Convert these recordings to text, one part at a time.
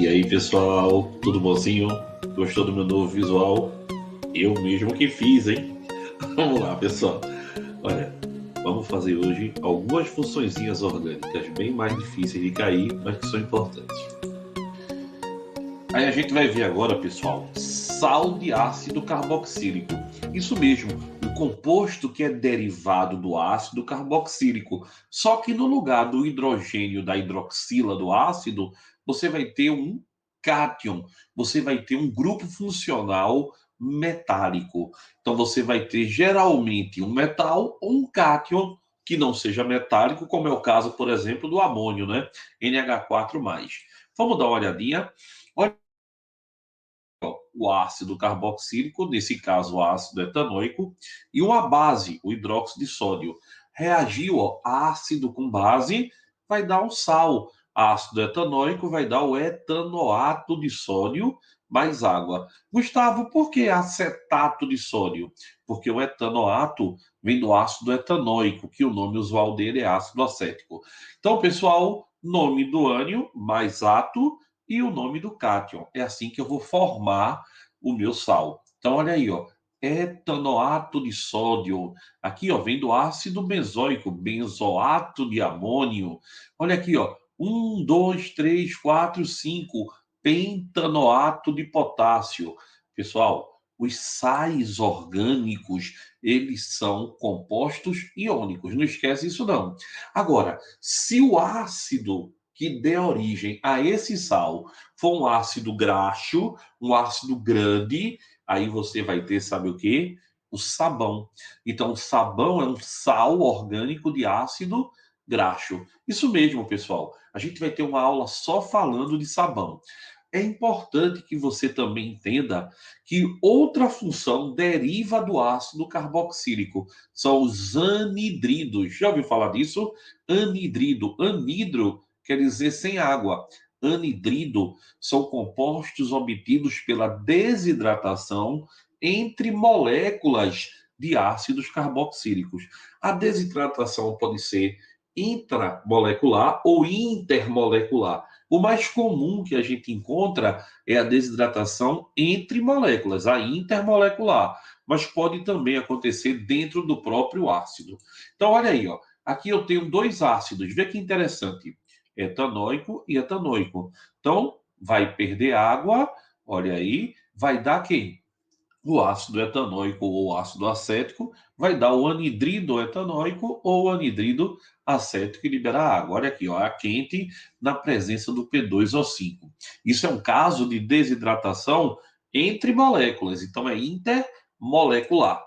E aí, pessoal, tudo bonzinho? Gostou do meu novo visual? Eu mesmo que fiz, hein? Vamos lá, pessoal. Olha, vamos fazer hoje algumas funçõezinhas orgânicas bem mais difíceis de cair, mas que são importantes. Aí a gente vai ver agora, pessoal, sal de ácido carboxílico. Isso mesmo, o composto que é derivado do ácido carboxílico. Só que no lugar do hidrogênio da hidroxila do ácido, você vai ter um cátion, você vai ter um grupo funcional metálico. Então você vai ter geralmente um metal ou um cátion que não seja metálico, como é o caso, por exemplo, do amônio, né? NH4+. Vamos dar uma olhadinha. Olha o ácido carboxílico, nesse caso o ácido etanoico, e uma base, o hidróxido de sódio. Reagiu, ó, ácido com base, vai dar um sal. Ácido etanoico vai dar o etanoato de sódio mais água. Gustavo, por que acetato de sódio? Porque o etanoato vem do ácido etanoico, que o nome usual dele é ácido acético. Então, pessoal, nome do ânion mais ato e o nome do cátion. É assim que eu vou formar o meu sal. Então, olha aí, ó. Etanoato de sódio. Aqui, ó, vem do ácido benzoico, benzoato de amônio. Olha aqui, ó. 1, 2, 3, 4, 5. Pentanoato de potássio. Pessoal, os sais orgânicos, eles são compostos iônicos. Não esquece isso, não. Agora, se o ácido que dê origem a esse sal for um ácido graxo, um ácido grande, aí você vai ter, sabe o quê? O sabão. Então, o sabão é um sal orgânico de ácido graxo. Isso mesmo, pessoal. A gente vai ter uma aula só falando de sabão. É importante que você também entenda que outra função deriva do ácido carboxílico. São os anidridos. Já ouviu falar disso? Anidrido. Anidro quer dizer sem água. Anidrido são compostos obtidos pela desidratação entre moléculas de ácidos carboxílicos. A desidratação pode ser intramolecular ou intermolecular. O mais comum que a gente encontra é a desidratação entre moléculas, a intermolecular, mas pode também acontecer dentro do próprio ácido. Então, olha aí, ó. Aqui eu tenho dois ácidos, vê que interessante, etanoico e etanoico. Então, vai perder água, olha aí, vai dar quem? O ácido etanoico ou ácido acético vai dar o anidrido etanoico ou o anidrido acético e liberar água. Olha aqui, ó, a quente na presença do P2O5. Isso é um caso de desidratação entre moléculas, então é intermolecular.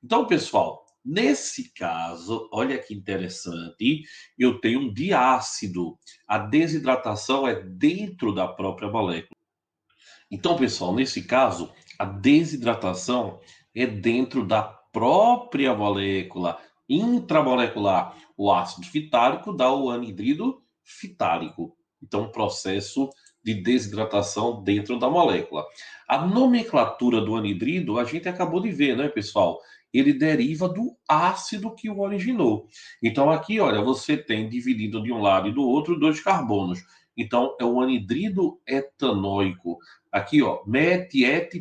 Então, pessoal, nesse caso, olha que interessante, eu tenho um diácido. A desidratação é dentro da própria molécula. Então, pessoal, nesse caso, a desidratação é dentro da própria molécula intramolecular. O ácido fitálico dá o anidrido fitálico. Então, um processo de desidratação dentro da molécula. A nomenclatura do anidrido, a gente acabou de ver, né, pessoal? Ele deriva do ácido que o originou. Então, aqui, olha, você tem dividido de um lado e do outro dois carbonos. Então, é o anidrido etanoico. Aqui, ó,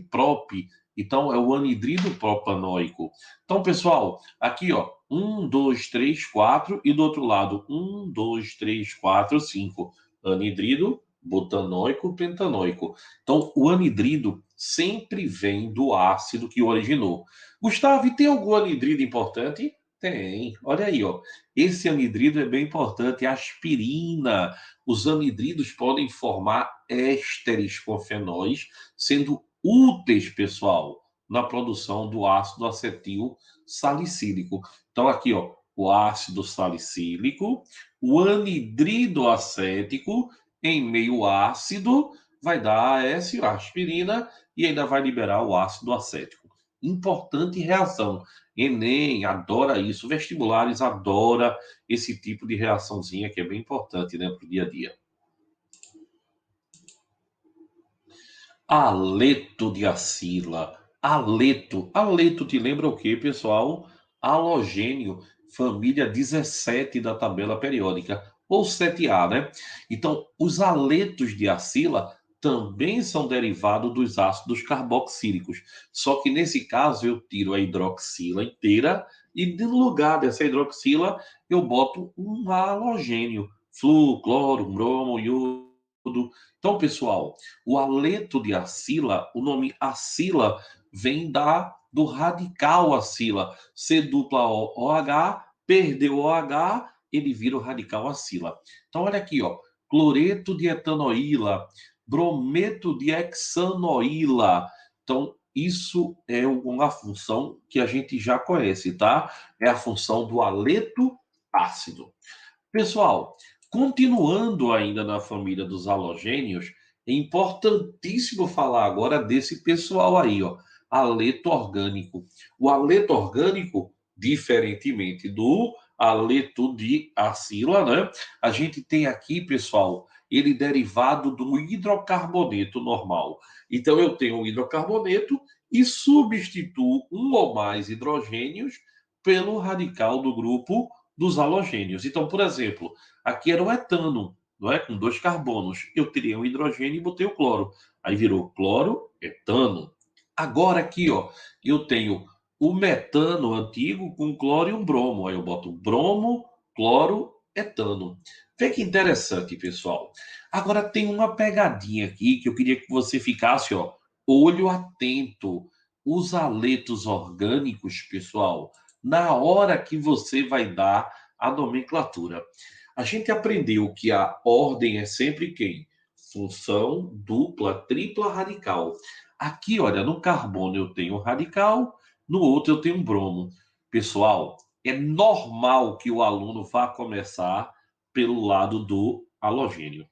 prop. Então, é o anidrido propanoico. Então, pessoal, aqui, ó, 1, 2, 3, 4. E do outro lado, 1, 2, 3, 4, 5. Anidrido, butanoico, pentanoico. Então, o anidrido sempre vem do ácido que originou. Gustavo, e tem algum anidrido importante? Tem. Olha aí, ó. Esse anidrido é bem importante. Aspirina. Os anidridos podem formar ésteres com fenóis, sendo úteis, pessoal, na produção do ácido acetil salicílico. Então, aqui, ó, o ácido salicílico, o anidrido acético em meio ácido vai dar AS, a aspirina, e ainda vai liberar o ácido acético. Importante reação. Enem adora isso, vestibulares adora esse tipo de reaçãozinha que é bem importante, né, para o dia a dia. Aleto de acila. Aleto. Aleto te lembra o quê, pessoal? Halogênio, família 17 da tabela periódica, ou 7A, né? Então, os aletos de acila também são derivados dos ácidos carboxílicos. Só que nesse caso eu tiro a hidroxila inteira e no lugar dessa hidroxila eu boto um halogênio, flúor, cloro, bromo, iodo. Então, pessoal, o aleto de acila, o nome acila vem do radical acila. C dupla OH, perdeu o OH, ele vira o radical acila. Então, olha aqui, ó, cloreto de etanoíla, brometo de hexanoíla. Então, isso é uma função que a gente já conhece, tá? É a função do aleto ácido. Pessoal, continuando ainda na família dos halogênios, é importantíssimo falar agora desse pessoal aí, ó, aleto orgânico. O aleto orgânico, diferentemente do aleto de acila, né? A gente tem aqui, pessoal, ele derivado do hidrocarboneto normal. Então, eu tenho um hidrocarboneto e substituo um ou mais hidrogênios pelo radical do grupo dos halogênios. Então, por exemplo, aqui era o etano, não é? Com dois carbonos. Eu teria um hidrogênio e botei o cloro. Aí virou cloro, etano. Agora aqui, ó, eu tenho o metano antigo com cloro e um bromo. Aí eu boto bromo, cloro, etano. Vê que interessante, pessoal. Agora tem uma pegadinha aqui que eu queria que você ficasse, ó, olho atento. Os aletos orgânicos, pessoal, na hora que você vai dar a nomenclatura. A gente aprendeu que a ordem é sempre quem? Função dupla, tripla radical. Aqui, olha, no carbono eu tenho um radical, no outro eu tenho um bromo. Pessoal, é normal que o aluno vá começar pelo lado do halogênio.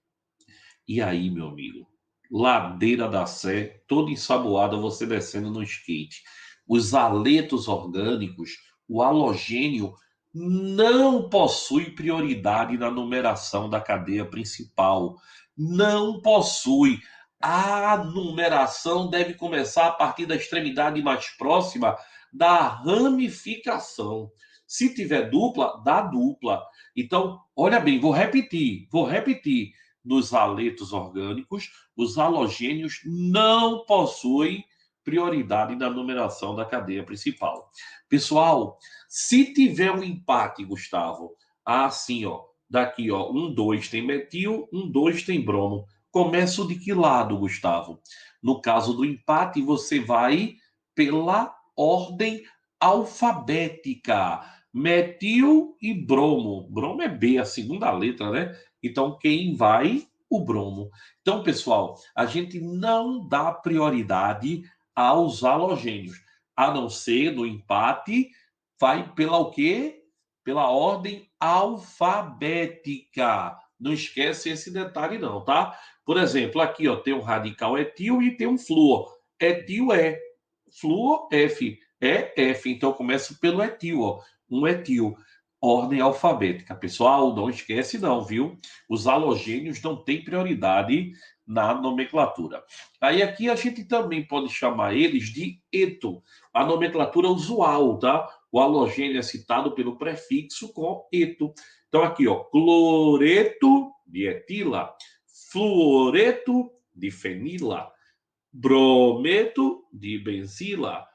E aí, meu amigo, ladeira da Sé, toda ensaboada, você descendo no skate. Os aletos orgânicos, o halogênio, não possui prioridade na numeração da cadeia principal. Não possui. A numeração deve começar a partir da extremidade mais próxima da ramificação. Se tiver dupla, dá dupla. Então, olha bem, vou repetir nos aletos orgânicos, os halogênios não possuem prioridade na numeração da cadeia principal. Pessoal, se tiver um empate, Gustavo, assim, ó, daqui, ó, 1, 2 tem metil, 1, 2 tem bromo. Começo de que lado, Gustavo? No caso do empate, você vai pela ordem alfabética. Metil e bromo. Bromo é B, a segunda letra, né? Então, quem vai? O bromo. Então, pessoal, a gente não dá prioridade aos halogênios, a não ser no empate, vai pela o quê? Pela ordem alfabética. Não esquece esse detalhe, não, tá? Por exemplo, aqui ó, tem um radical etil e tem um flúor. Etil é, flúor F, é F. Então, começa pelo etil, ó. Um etil ordem alfabética. Pessoal, não esquece não, viu? Os halogênios não têm prioridade na nomenclatura. Aí aqui a gente também pode chamar eles de eto, a nomenclatura usual, tá? O halogênio é citado pelo prefixo com eto. Então aqui, ó, cloreto de etila, fluoreto de fenila, brometo de benzila,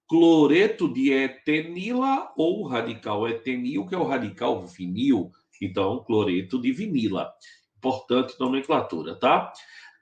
cloreto de etenila ou radical etenil, que é o radical vinil. Então, cloreto de vinila. Importante nomenclatura, tá?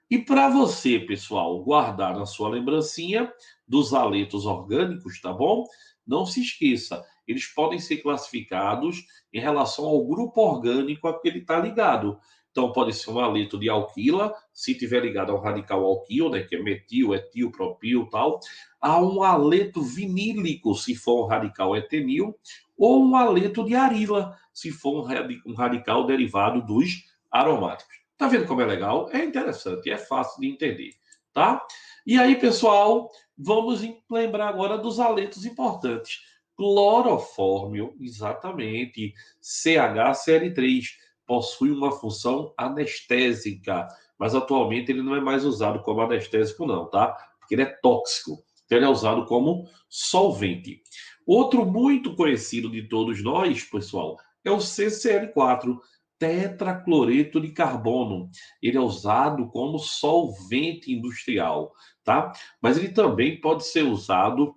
E para você, pessoal, guardar na sua lembrancinha dos aletos orgânicos, tá bom? Não se esqueça, eles podem ser classificados em relação ao grupo orgânico a que ele está ligado. Então, pode ser um aleto de alquila, se tiver ligado ao radical alquil, né, que é metil, etil, propil, tal. Há um aleto vinílico, se for um radical etenil, ou um aleto de arila, se for um radical derivado dos aromáticos. Tá vendo como é legal? É interessante, é fácil de entender, tá? E aí, pessoal, vamos lembrar agora dos aletos importantes. Clorofórmio, exatamente, CHCl3, possui uma função anestésica, mas atualmente ele não é mais usado como anestésico, não, tá? Porque ele é tóxico, então ele é usado como solvente. Outro muito conhecido de todos nós, pessoal, é o CCl4. tetracloreto de carbono. Ele é usado como solvente industrial, tá? Mas ele também pode ser usado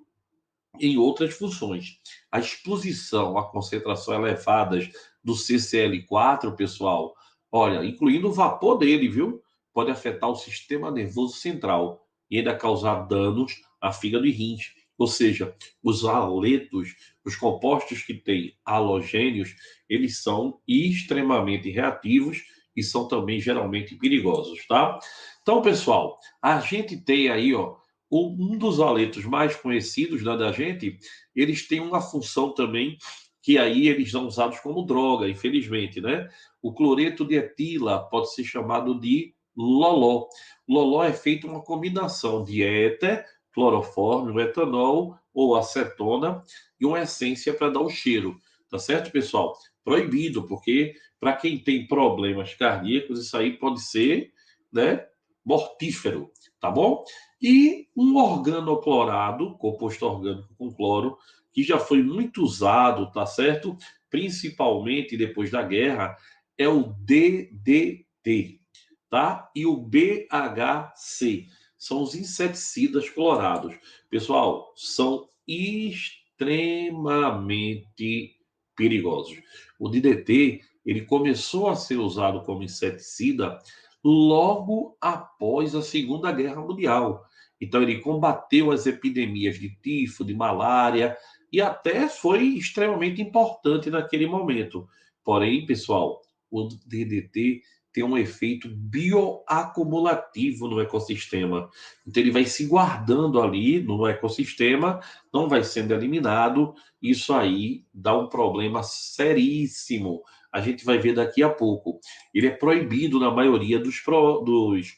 em outras funções. A exposição a concentrações elevadas do CCl4, pessoal, olha, incluindo o vapor dele, viu? Pode afetar o sistema nervoso central e ainda causar danos a fígado e rins. Ou seja, os haletos, os compostos que têm halogênios, eles são extremamente reativos e são também geralmente perigosos, tá? Então, pessoal, a gente tem aí, ó, um dos haletos mais conhecidos, né, da gente, eles têm uma função também que aí eles são usados como droga, infelizmente, né? O cloreto de etila pode ser chamado de loló. Loló é feito uma combinação de éter, clorofórmio, etanol ou acetona e uma essência para dar o cheiro, tá certo, pessoal? Proibido, porque para quem tem problemas cardíacos, isso aí pode ser, né, mortífero, tá bom? E um organoclorado, composto orgânico com cloro, que já foi muito usado, tá certo? Principalmente depois da guerra, é o DDT, tá? E o BHC, são os inseticidas clorados. Pessoal, são extremamente perigosos. O DDT, ele começou a ser usado como inseticida logo após a Segunda Guerra Mundial. Então, ele combateu as epidemias de tifo, de malária, e até foi extremamente importante naquele momento. Porém, pessoal, o DDT tem um efeito bioacumulativo no ecossistema. Então, ele vai se guardando ali no ecossistema, não vai sendo eliminado. Isso aí dá um problema seríssimo. A gente vai ver daqui a pouco. Ele é proibido na maioria dos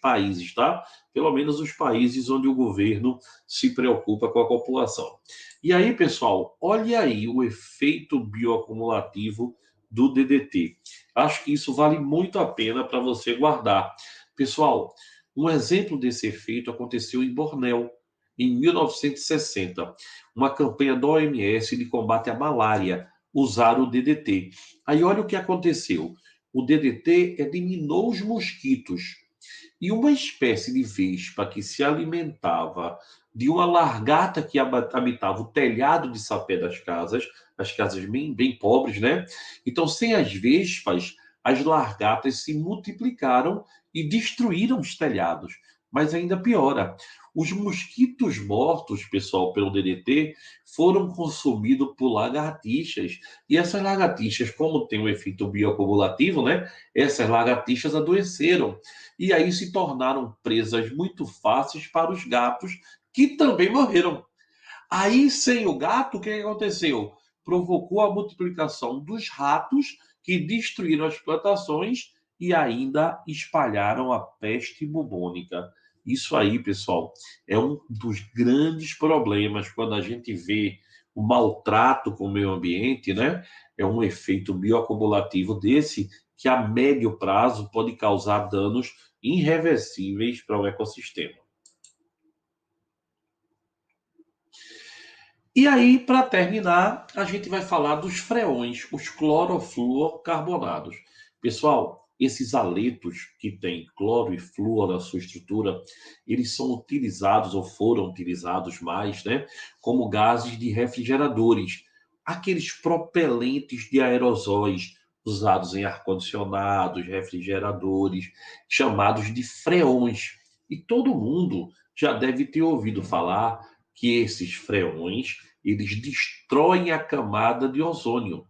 países, tá? Pelo menos os países onde o governo se preocupa com a população. E aí, pessoal, olha aí o efeito bioacumulativo do DDT. Acho que isso vale muito a pena para você guardar. Pessoal, um exemplo desse efeito aconteceu em Bornéu, em 1960. Uma campanha da OMS de combate à malária usaram o DDT. Aí olha o que aconteceu. O DDT eliminou os mosquitos. E uma espécie de vespa que se alimentava de uma largata que habitava o telhado de sapé das casas, as casas bem, bem pobres, né? Então, sem as vespas, as largatas se multiplicaram e destruíram os telhados. Mas ainda piora. Os mosquitos mortos, pessoal, pelo DDT, foram consumidos por lagartixas. E essas lagartixas, como tem um efeito bioacumulativo, né? Essas lagartixas adoeceram e aí se tornaram presas muito fáceis para os gatos, que também morreram. Aí, sem o gato, o que aconteceu? Provocou a multiplicação dos ratos, que destruíram as plantações e ainda espalharam a peste bubônica. Isso aí, pessoal, é um dos grandes problemas quando a gente vê o maltrato com o meio ambiente, né? É um efeito bioacumulativo desse que a médio prazo pode causar danos irreversíveis para o ecossistema. E aí, para terminar, a gente vai falar dos freões, os clorofluorcarbonados. Pessoal, esses haletos que têm cloro e flúor na sua estrutura, eles são utilizados ou foram utilizados mais, né, como gases de refrigeradores, aqueles propelentes de aerosóis usados em ar-condicionados, refrigeradores, chamados de freões. E todo mundo já deve ter ouvido falar que esses freões, eles destroem a camada de ozônio.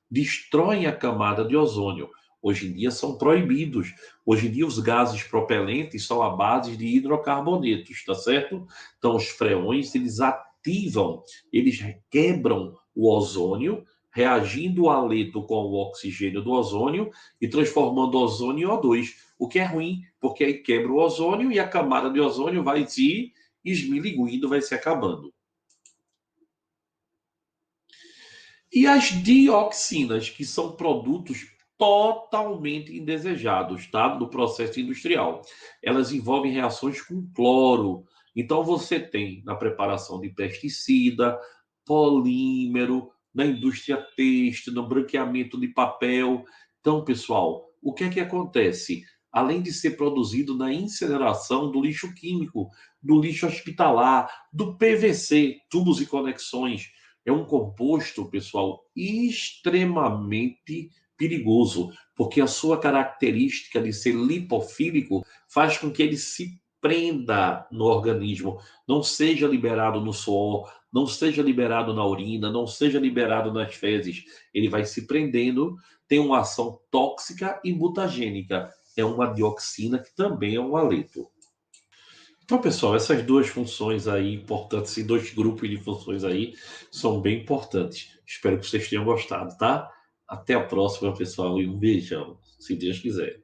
Destroem a camada de ozônio. Hoje em dia são proibidos. Hoje em dia os gases propelentes são a base de hidrocarbonetos, tá certo? Então os freões, eles ativam, eles quebram o ozônio, reagindo o haleto com o oxigênio do ozônio e transformando o ozônio em O2, o que é ruim, porque aí quebra o ozônio e a camada de ozônio vai se esmilinguindo, vai se acabando. E as dioxinas, que são produtos totalmente indesejados, tá? No processo industrial. Elas envolvem reações com cloro. Então você tem na preparação de pesticida, polímero, na indústria têxtil, no branqueamento de papel. Então, pessoal, o que é que acontece? Além de ser produzido na incineração do lixo químico, do lixo hospitalar, do PVC, tubos e conexões, é um composto, pessoal, extremamente perigoso, porque a sua característica de ser lipofílico faz com que ele se prenda no organismo, não seja liberado no suor, não seja liberado na urina, não seja liberado nas fezes. Ele vai se prendendo, tem uma ação tóxica e mutagênica. É uma dioxina que também é um haleto. Então, pessoal, essas duas funções aí importantes, esses dois grupos de funções aí, são bem importantes. Espero que vocês tenham gostado, tá? Até a próxima, pessoal, e um beijão, se Deus quiser.